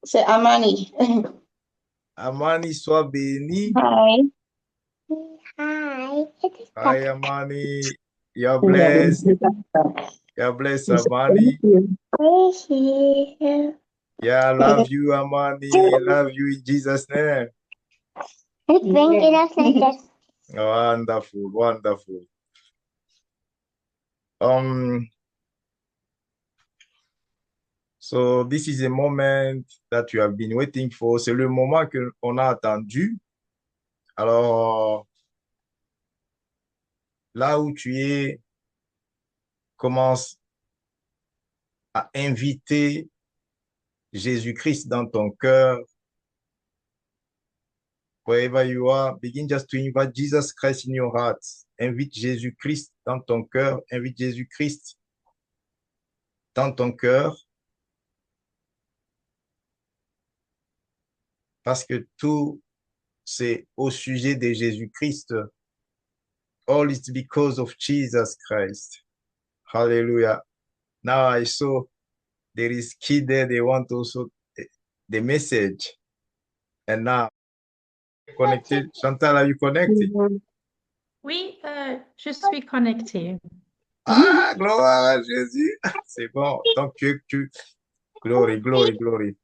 C'est Amani. Amani, sois béni. Hi. Hi. Hi, Amani. You're blessed. You're blessed, Amani. Yeah, I love you, Amani. Love you in Jesus' name. Wonderful, wonderful. Um, so this is a moment that you have been waiting for. C'est le moment que on a attendu. Alors, là où tu es, commence à inviter Jésus-Christ dans ton cœur. Wherever you are, begin just to invite Jesus Christ in your heart. Invite Jésus-Christ dans ton cœur. Invite Jésus-Christ dans ton cœur. Parce que tout, c'est au sujet de Jésus-Christ. All is because of Jesus Christ. Hallelujah. Now I saw there is kid there. They want also the message. And now, connected. Chantal, are you connected? Oui, je suis connectée. Ah, gloire à Jésus. C'est bon. Donc, glory, glory, glory.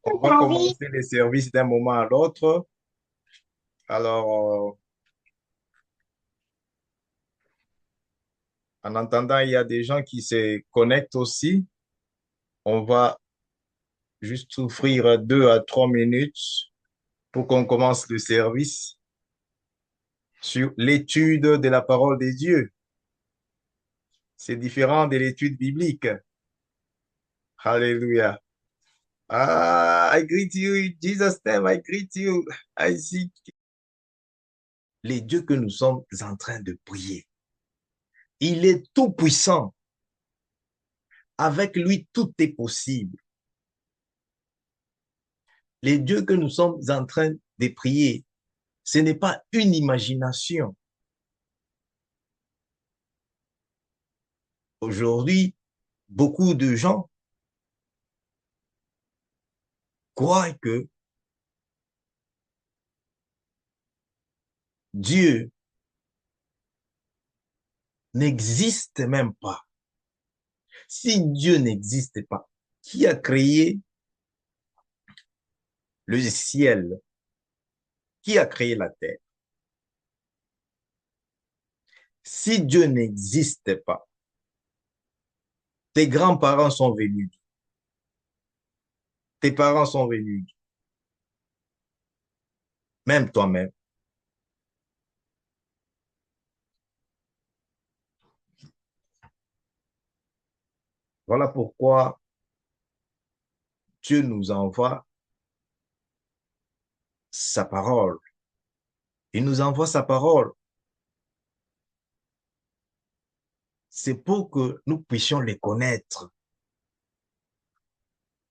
On va commencer les services d'un moment à l'autre. Alors, en attendant, il y a des gens qui se connectent aussi. On va juste souffrir 2 à 3 minutes pour qu'on commence le service sur l'étude de la parole de Dieu. C'est différent de l'étude biblique. Hallelujah. Ah, I greet you in Jesus' name. I greet you. I see les dieux que nous sommes en train de prier. Il est tout puissant. Avec lui, tout est possible. Les dieux que nous sommes en train de prier, ce n'est pas une imagination. Aujourd'hui, beaucoup de gens croient que Dieu n'existe même pas. Si Dieu n'existe pas, qui a créé le ciel? Qui a créé la terre? Si Dieu n'existe pas, tes grands-parents sont venus, tes parents sont venus, même toi-même. Voilà pourquoi Dieu nous envoie sa parole. Il nous envoie sa parole. C'est pour que nous puissions les connaître.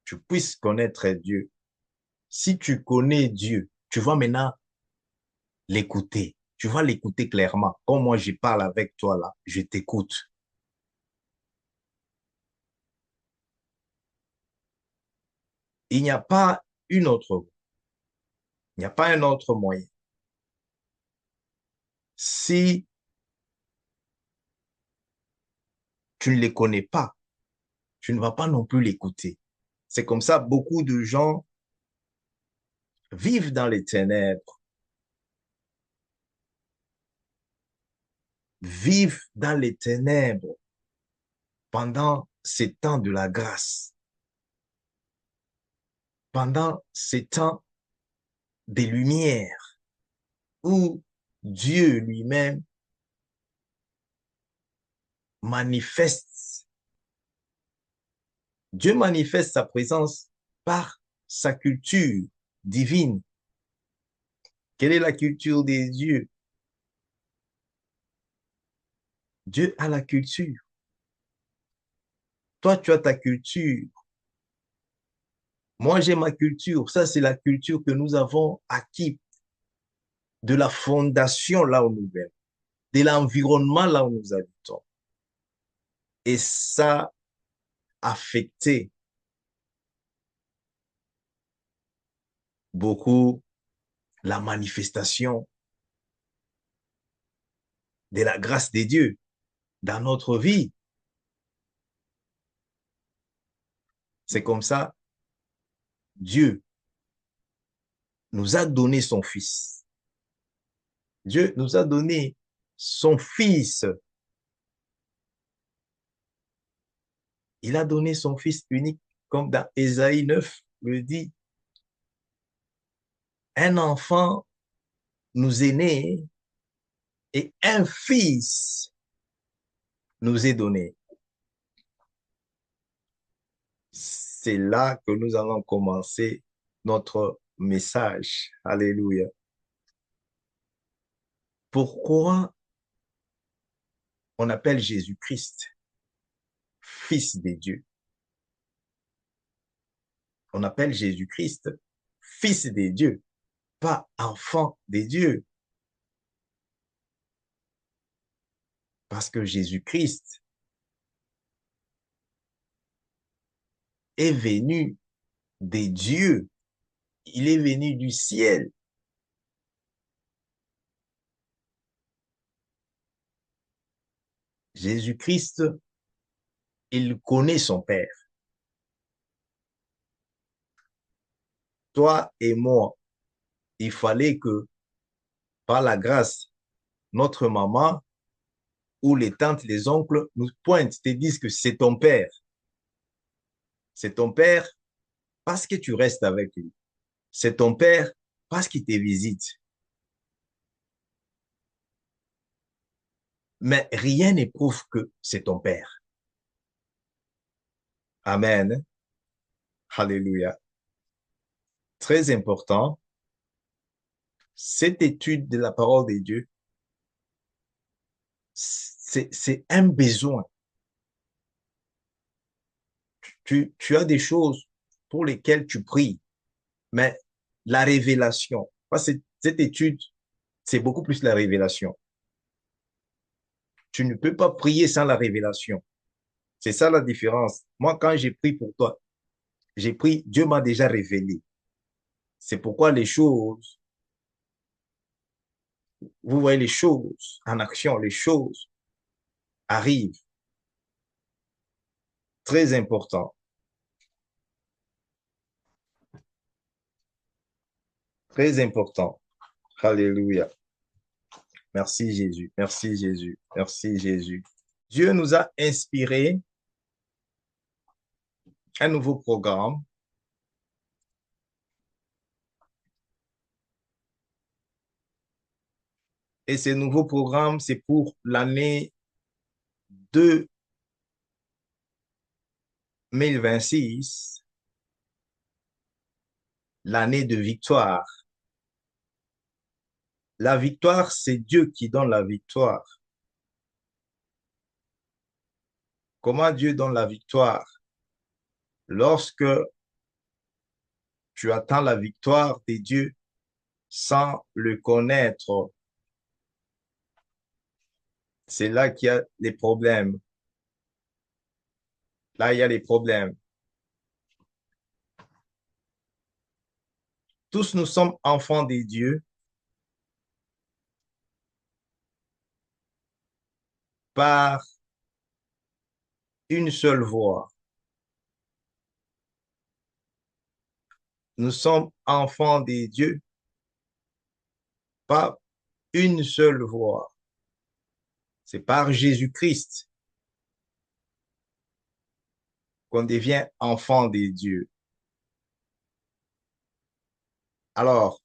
Tu puisses connaître Dieu. Si tu connais Dieu, tu vas maintenant l'écouter. Tu vas l'écouter clairement. Comme moi, je parle avec toi là, je t'écoute. Il n'y a pas une autre voie. Il n'y a pas un autre moyen. Si tu ne les connais pas, tu ne vas pas non plus l'écouter. C'est comme ça, beaucoup de gens vivent dans les ténèbres, vivent dans les ténèbres pendant ces temps de la grâce, pendant ces temps des lumières où Dieu lui-même manifeste. Dieu manifeste sa présence par sa culture divine. Quelle est la culture des dieux? Dieu a la culture. Toi, tu as ta culture. Moi, j'ai ma culture. Ça, c'est la culture que nous avons acquis de la fondation là où nous vivons, de l'environnement là où nous habitons. Et ça a affecté beaucoup la manifestation de la grâce de Dieu dans notre vie. C'est comme ça, Dieu nous a donné son Fils. Dieu nous a donné son Fils. Il a donné son Fils unique, comme dans Ésaïe 9 le dit. Un enfant nous est né et un fils nous est donné. C'est là que nous allons commencer notre message. Alléluia. Pourquoi on appelle Jésus-Christ Fils de Dieu? On appelle Jésus-Christ Fils de Dieu, pas enfant de Dieu. Parce que Jésus-Christ est venu de Dieu. Il est venu du ciel. Jésus-Christ, il connaît son Père. Toi et moi, il fallait que, par la grâce, notre maman ou les tantes, les oncles nous pointent, te disent que c'est ton père. C'est ton père parce que tu restes avec lui. C'est ton père parce qu'il te visite. Mais rien ne prouve que c'est ton père. Amen. Alléluia. Très important, cette étude de la parole de Dieu, c'est un besoin. Tu as des choses pour lesquelles tu pries, mais la révélation, parce que cette étude, c'est beaucoup plus la révélation. Tu ne peux pas prier sans la révélation. C'est ça la différence. Moi, quand j'ai prié pour toi, j'ai prié, Dieu m'a déjà révélé. C'est pourquoi les choses, vous voyez les choses en action, les choses arrivent. Très important. Très important. Alléluia. Merci Jésus. Merci Jésus. Merci Jésus. Dieu nous a inspiré un nouveau programme. Et ce nouveau programme, c'est pour l'année 2026, l'année de victoire. La victoire, c'est Dieu qui donne la victoire. Comment Dieu donne la victoire? Lorsque tu attends la victoire de Dieu sans le connaître, c'est là qu'il y a les problèmes. Là, il y a les problèmes. Tous nous sommes enfants de Dieu par une seule voix. Nous sommes enfants de Dieu par une seule voix. C'est par Jésus-Christ qu'on devient enfant de Dieu. Alors,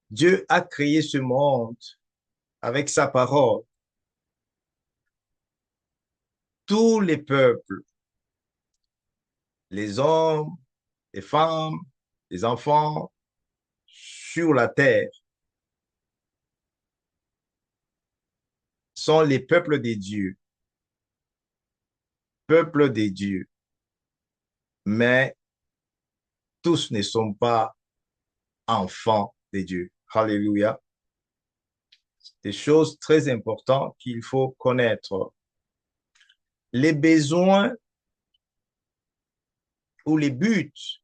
Dieu a créé ce monde avec sa parole. Tous les peuples, les hommes, les femmes, les enfants sur la terre sont les peuples de Dieu. Peuples de Dieu. Mais tous ne sont pas enfants de Dieu. Alléluia. Des choses très importantes qu'il faut connaître. Les besoins ou les buts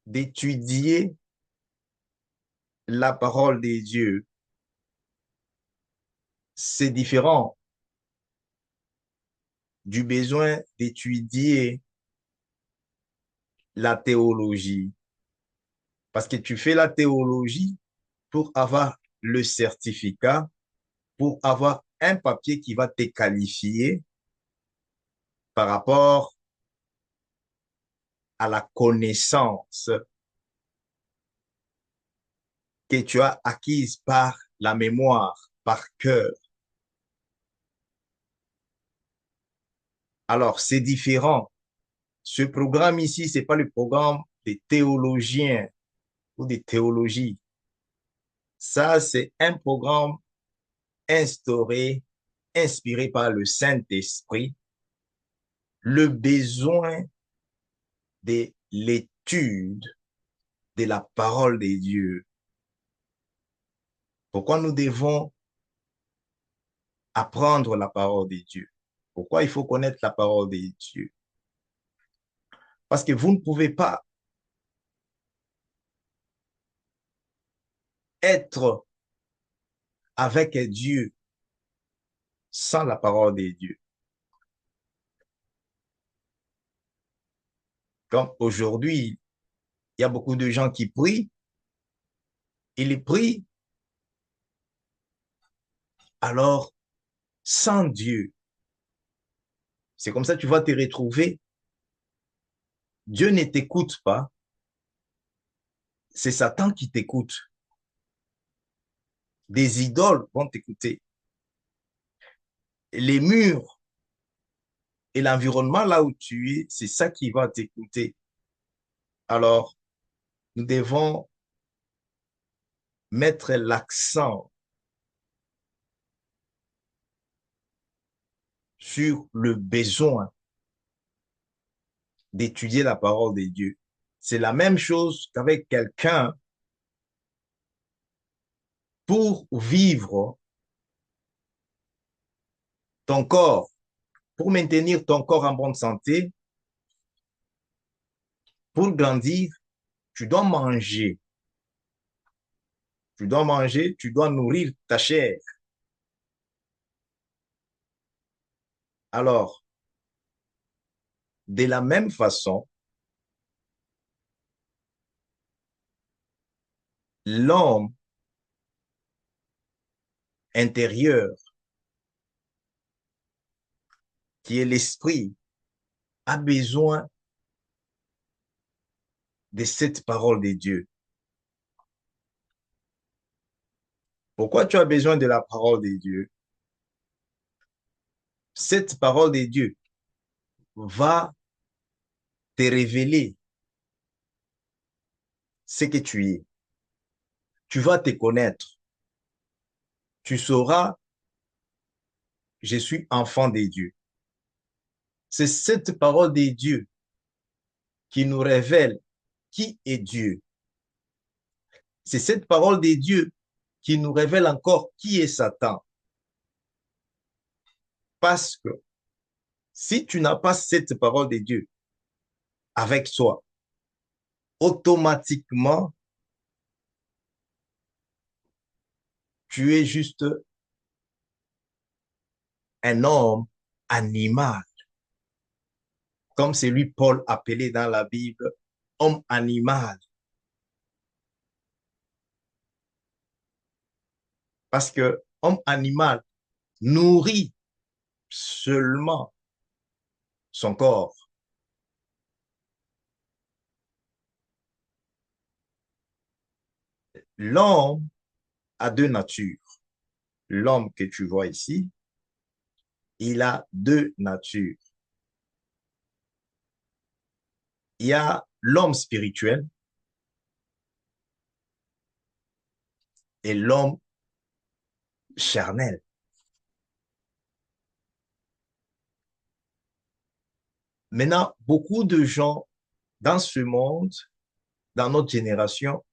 d'étudier la parole de Dieu, c'est différent du besoin d'étudier la théologie. Parce que tu fais la théologie pour avoir le certificat, pour avoir un papier qui va te qualifier par rapport à la connaissance que tu as acquise par la mémoire, par cœur. Alors, c'est différent. Ce programme ici, c'est pas le programme des théologiens ou des théologies. Ça, c'est un programme instauré, inspiré par le Saint-Esprit, le besoin de l'étude de la parole de Dieu. Pourquoi nous devons apprendre la parole de Dieu? Pourquoi il faut connaître la parole de Dieu? Parce que vous ne pouvez pas être avec Dieu sans la parole de Dieu. Comme aujourd'hui, il y a beaucoup de gens qui prient, ils prient, alors sans Dieu. C'est comme ça que tu vas te retrouver. Dieu ne t'écoute pas, c'est Satan qui t'écoute. Des idoles vont t'écouter. Les murs et l'environnement là où tu es, c'est ça qui va t'écouter. Alors, nous devons mettre l'accent sur le besoin d'étudier la parole de Dieu. C'est la même chose qu'avec quelqu'un pour vivre ton corps, pour maintenir ton corps en bonne santé, pour grandir, tu dois manger. Tu dois manger, tu dois nourrir ta chair. Alors, de la même façon, l'homme intérieur, qui est l'esprit, a besoin de cette parole de Dieu. Pourquoi tu as besoin de la parole de Dieu? Cette parole de Dieu va te révéler ce que tu es. Tu vas te connaître. Tu sauras, je suis enfant de Dieu. C'est cette parole de Dieu qui nous révèle qui est Dieu. C'est cette parole de Dieu qui nous révèle encore qui est Satan. Parce que si tu n'as pas cette parole de Dieu avec toi, automatiquement, tu es juste un homme animal, comme c'est lui Paul appelé dans la Bible, homme animal. Parce que homme animal nourrit seulement son corps. L'homme a deux natures. L'homme que tu vois ici, il a deux natures. Il y a l'homme spirituel et l'homme charnel. Maintenant, beaucoup de gens dans ce monde, dans notre génération,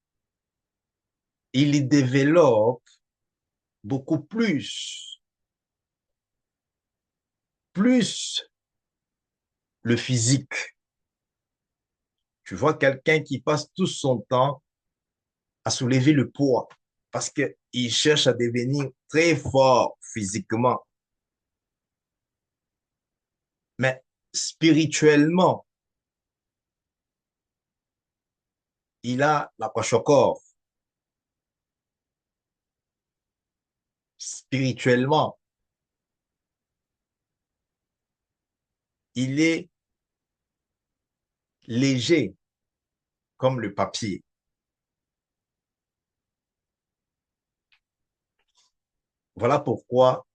ils développent beaucoup plus le physique, Tu vois quelqu'un qui passe tout son temps à soulever le poids parce qu'il cherche à devenir très fort physiquement, mais spirituellement, il a la poche au corps. Spirituellement, il est léger comme le papier. Voilà pourquoi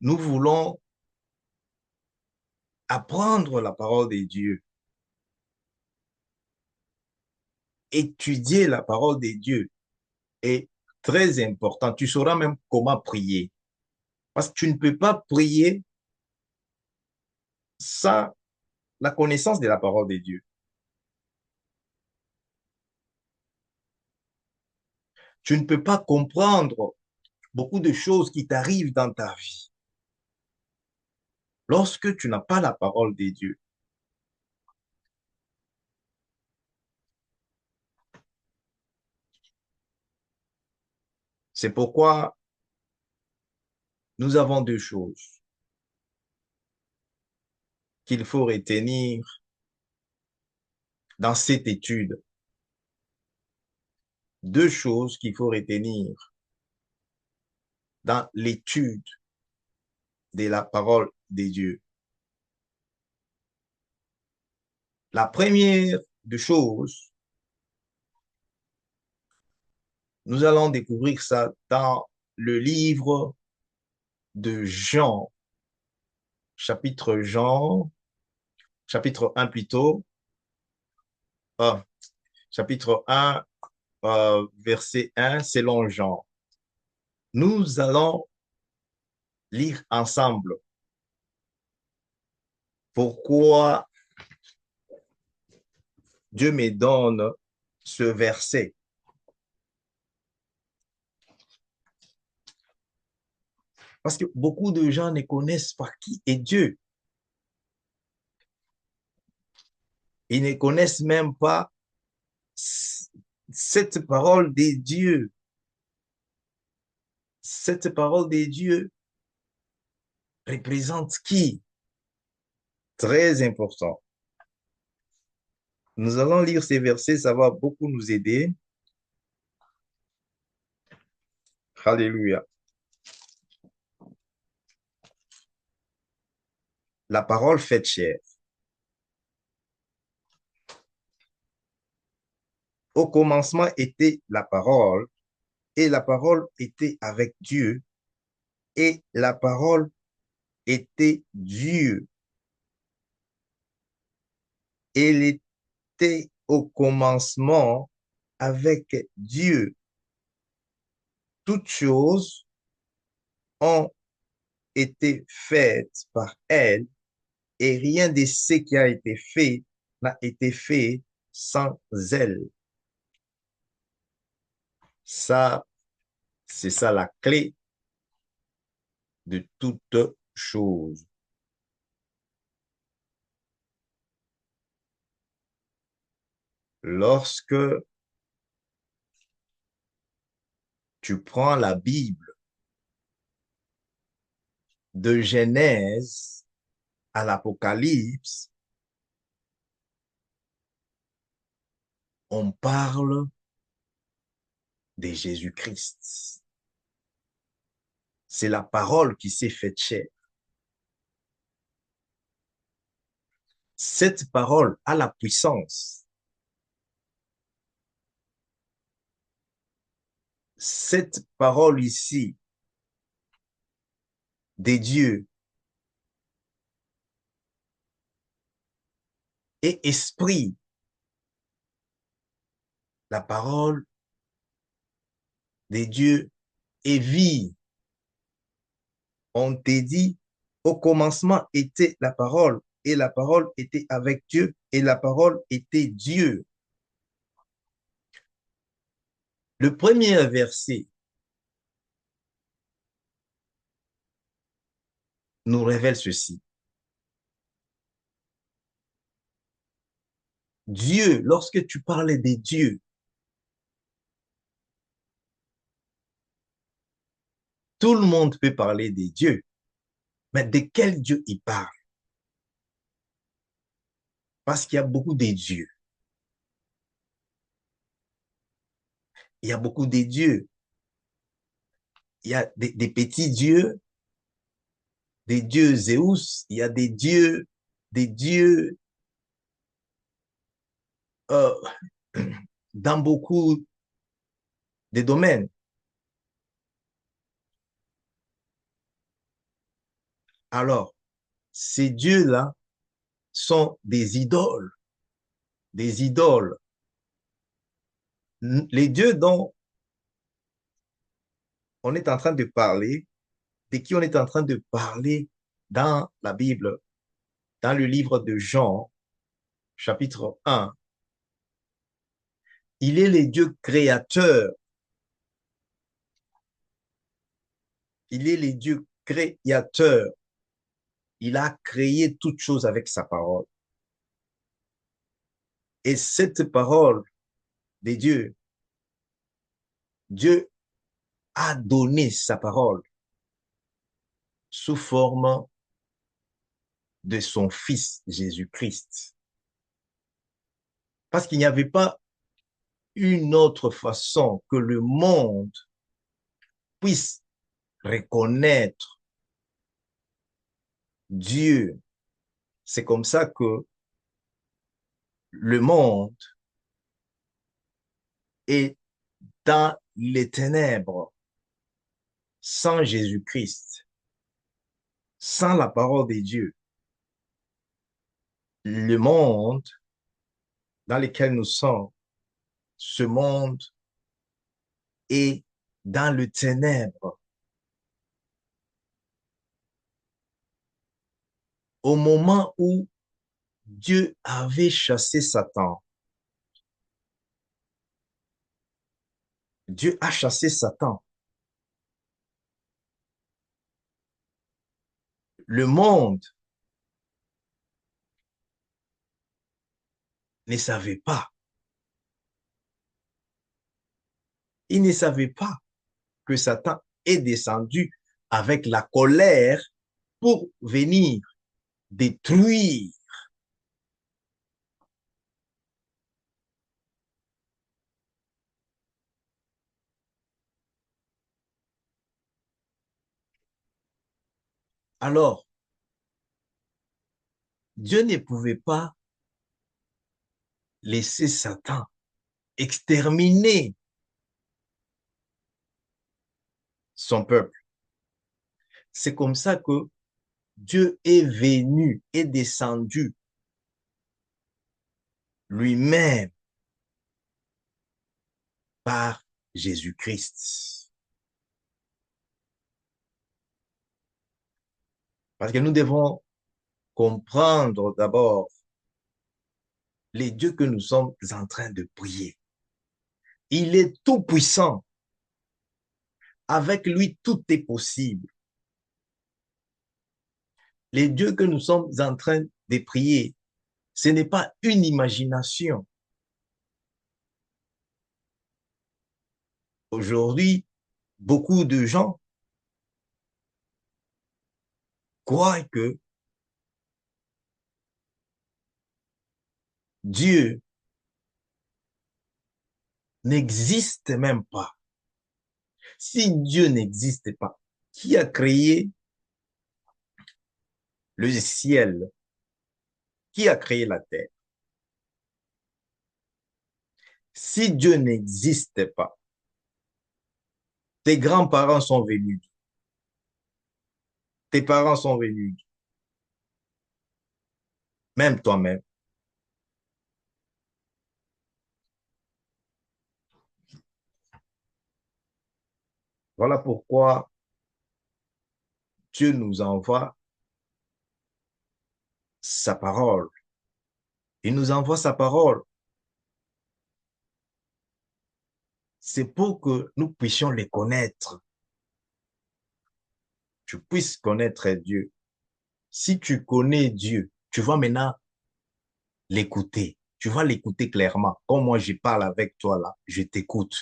nous voulons apprendre la parole de Dieu, étudier la parole de Dieu est très important. Tu sauras même comment prier. Parce que tu ne peux pas prier sans la connaissance de la parole de Dieu. Tu ne peux pas comprendre beaucoup de choses qui t'arrivent dans ta vie lorsque tu n'as pas la parole de Dieu. C'est pourquoi nous avons deux choses qu'il faut retenir dans cette étude. Deux choses qu'il faut retenir dans l'étude de la parole de Dieu. La première des choses, nous allons découvrir ça dans le livre de Jean, chapitre 1 plutôt, euh, chapitre 1, verset 1, selon Jean. Nous allons lire ensemble pourquoi Dieu me donne ce verset. Parce que beaucoup de gens ne connaissent pas qui est Dieu. Ils ne connaissent même pas cette parole de Dieu. Cette parole de Dieu représente qui? Très important. Nous allons lire ces versets, ça va beaucoup nous aider. Alléluia. La parole faite chair. Au commencement était la parole, et la parole était avec Dieu, et la parole était Dieu. Elle était au commencement avec Dieu. Toutes choses ont été faites par elle, et rien de ce qui a été fait n'a été fait sans elle. Ça, c'est ça la clé de toute chose. Lorsque tu prends la Bible de Genèse à l'Apocalypse, on parle de Jésus-Christ. C'est la parole qui s'est faite chair. Cette parole a la puissance. Cette parole ici de Dieu est esprit. La parole de Dieu est vie. On te dit, au commencement était la parole, et la parole était avec Dieu, et la parole était Dieu. Le premier verset nous révèle ceci. Dieu, lorsque tu parlais des dieux, tout le monde peut parler des dieux, mais de quel Dieu il parle? Parce qu'il y a beaucoup de dieux. Il y a beaucoup de dieux. Il y a des petits dieux, des dieux Zeus, il y a des dieux euh, dans beaucoup de domaines. Alors, ces dieux-là sont des idoles, des idoles. Les dieux dont on est en train de parler, de qui on est en train de parler dans la Bible, dans le livre de Jean, chapitre 1, il est le Dieu créateur. Il est le Dieu créateur. Il a créé toutes choses avec sa parole. Et cette parole de Dieu, Dieu a donné sa parole sous forme de son Fils Jésus-Christ. Parce qu'il n'y avait pas une autre façon que le monde puisse reconnaître Dieu. C'est comme ça que le monde est dans les ténèbres sans Jésus-Christ, sans la parole de Dieu. Le monde dans lequel nous sommes, ce monde est dans le ténèbre. Au moment où Dieu avait chassé Satan, Dieu a chassé Satan. Le monde ne savait pas. Il ne savait pas que Satan est descendu avec la colère pour venir détruire. Alors, Dieu ne pouvait pas laisser Satan exterminer son peuple. C'est comme ça que Dieu est venu, est descendu lui-même par Jésus-Christ. Parce que nous devons comprendre d'abord les dieux que nous sommes en train de prier. Il est tout puissant. Avec lui, tout est possible. Les dieux que nous sommes en train de prier, ce n'est pas une imagination. Aujourd'hui, beaucoup de gens croient que Dieu n'existe même pas. Si Dieu n'existe pas, qui a créé le ciel? Qui a créé la terre? Si Dieu n'existe pas, tes grands-parents sont venus, tes parents sont venus, même toi-même. Voilà pourquoi Dieu nous envoie sa parole. Il nous envoie sa parole. C'est pour que nous puissions les connaître. Tu puisses connaître Dieu. Si tu connais Dieu, tu vas maintenant l'écouter. tu vas l'écouter clairement. Comme moi, je parle avec toi là, je t'écoute.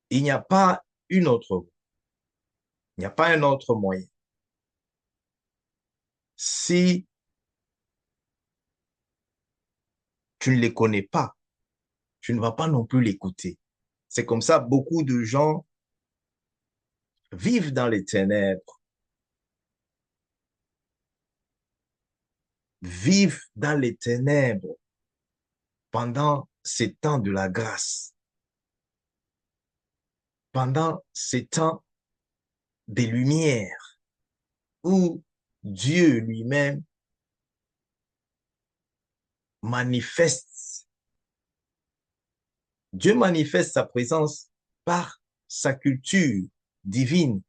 Il n'y a pas une autre voie. Il n'y a pas un autre moyen. Si tu ne les connais pas, tu ne vas pas non plus l'écouter. C'est comme ça, beaucoup de gens vivent dans les ténèbres, vivent dans les ténèbres pendant ces temps de la grâce, pendant ces temps des lumières où Dieu lui-même manifeste. Dieu manifeste sa présence par sa culture divine.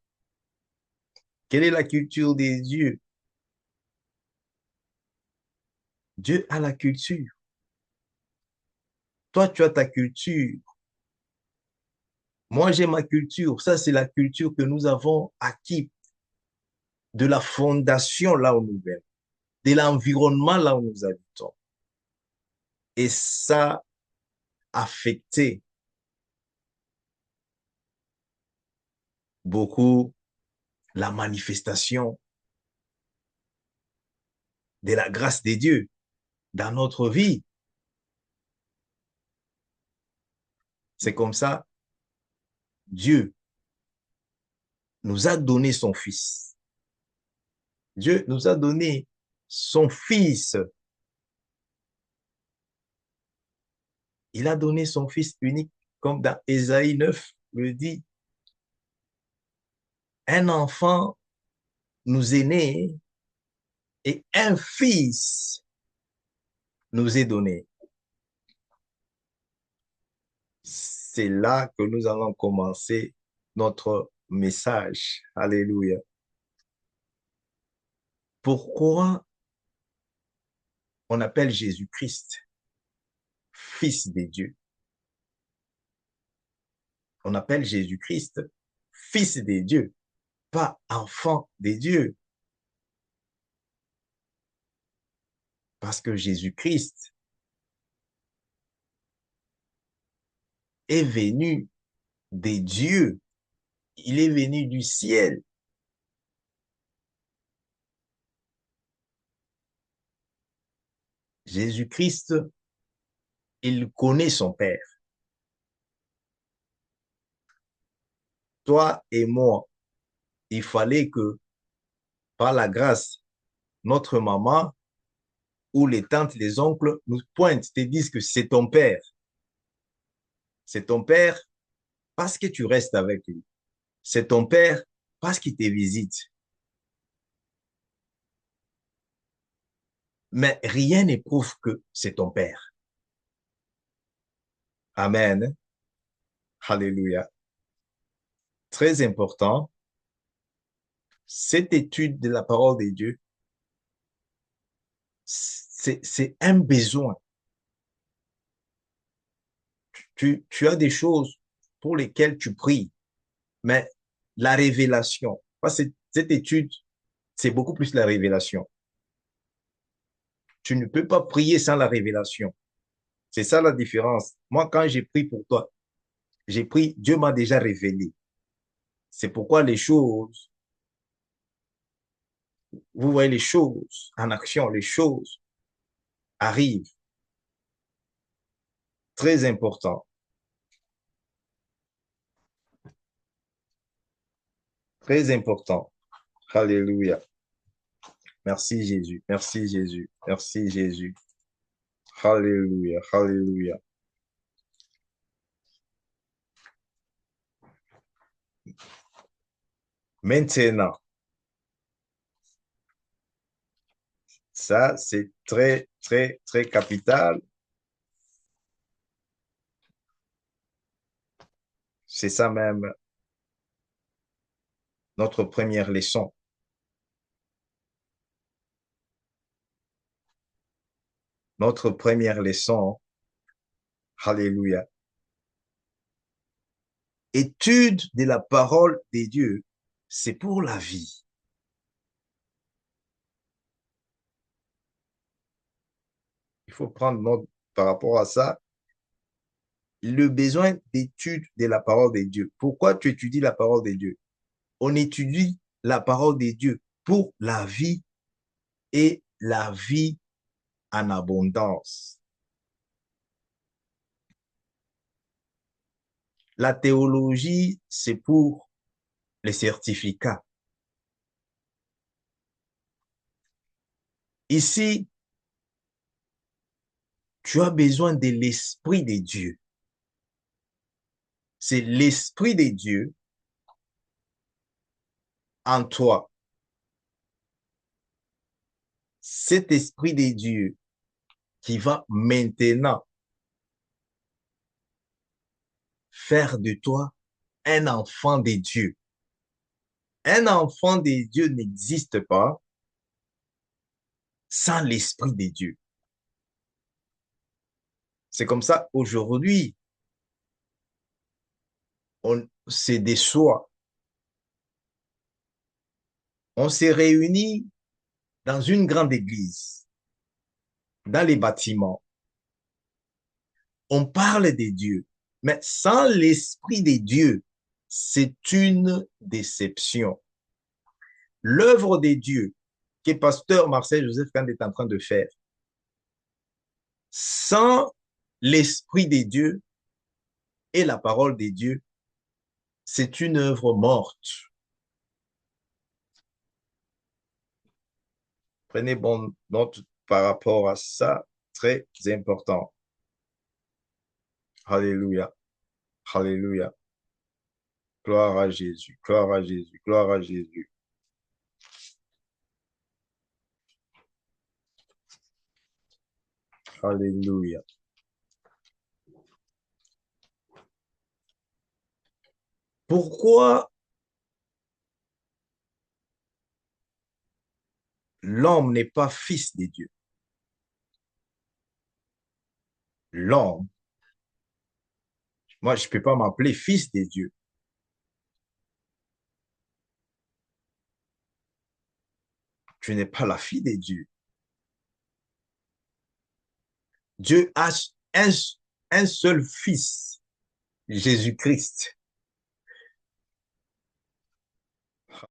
Quelle est la culture des dieux? Dieu a la culture. Toi, tu as ta culture. Moi, j'ai ma culture. Ça, c'est la culture que nous avons acquis de la fondation là où nous vivons, de l'environnement là où nous habitons. Et ça a affecté beaucoup la manifestation de la grâce de Dieu dans notre vie. C'est comme ça, Dieu nous a donné son Fils. Dieu nous a donné son Fils. Il a donné son Fils unique, comme dans Ésaïe 9 le dit. Un enfant nous est né et un fils nous est donné. C'est là que nous allons commencer notre message. Alléluia. Pourquoi on appelle Jésus-Christ Fils de Dieu? On appelle Jésus-Christ Fils de Dieu, pas enfant de Dieu. Parce que Jésus-Christ est venu des dieux. Il est venu du ciel. Jésus-Christ, il connaît son Père. Toi et moi, il fallait que, par la grâce, notre maman ou les tantes, les oncles nous pointent, te disent que c'est ton père. C'est ton père parce que tu restes avec lui. C'est ton père parce qu'il te visite. Mais rien ne prouve que c'est ton père. Amen. Alléluia. Très important, cette étude de la parole de Dieu, c'est un besoin. Tu as des choses pour lesquelles tu pries, mais la révélation, cette étude, c'est beaucoup plus la révélation. Tu ne peux pas prier sans la révélation. C'est ça la différence. Moi, quand j'ai prié pour toi, j'ai prié, Dieu m'a déjà révélé. C'est pourquoi les choses, vous voyez les choses en action, les choses arrivent. Très important. Très important. Alléluia. Merci Jésus. Merci Jésus. Merci Jésus. Alléluia. Alléluia. Maintenant, ça, c'est très, très, très capital. C'est ça même, notre première leçon. Notre première leçon, alléluia. Étude de la parole de Dieu, c'est pour la vie. il faut prendre note par rapport à ça, le besoin d'étude de la parole de Dieu. Pourquoi tu étudies la parole de Dieu? On étudie la parole de Dieu pour la vie et la vie en abondance. La théologie, c'est pour les certificats. Ici, tu as besoin de l'Esprit de Dieu. C'est l'Esprit de Dieu en toi. Cet Esprit de Dieu qui va maintenant faire de toi un enfant de Dieu. Un enfant de Dieu n'existe pas sans l'Esprit de Dieu. C'est comme ça, aujourd'hui, c'est des choix. On s'est réunis dans une grande église, dans les bâtiments. On parle de Dieu, mais sans l'Esprit de Dieu, c'est une déception. L'œuvre de Dieu que pasteur Marcel Joseph Kand est en train de faire, sans l'Esprit de Dieu et la parole de Dieu, c'est une œuvre morte. Prenez bonne note par rapport à ça, très important. Alléluia, alléluia. Gloire à Jésus, gloire à Jésus, gloire à Jésus. Alléluia. Pourquoi l'homme n'est pas fils de Dieu? L'homme, moi, je ne peux pas m'appeler fils de Dieu. Tu n'es pas la fille de Dieu. Dieu a un seul fils, Jésus-Christ.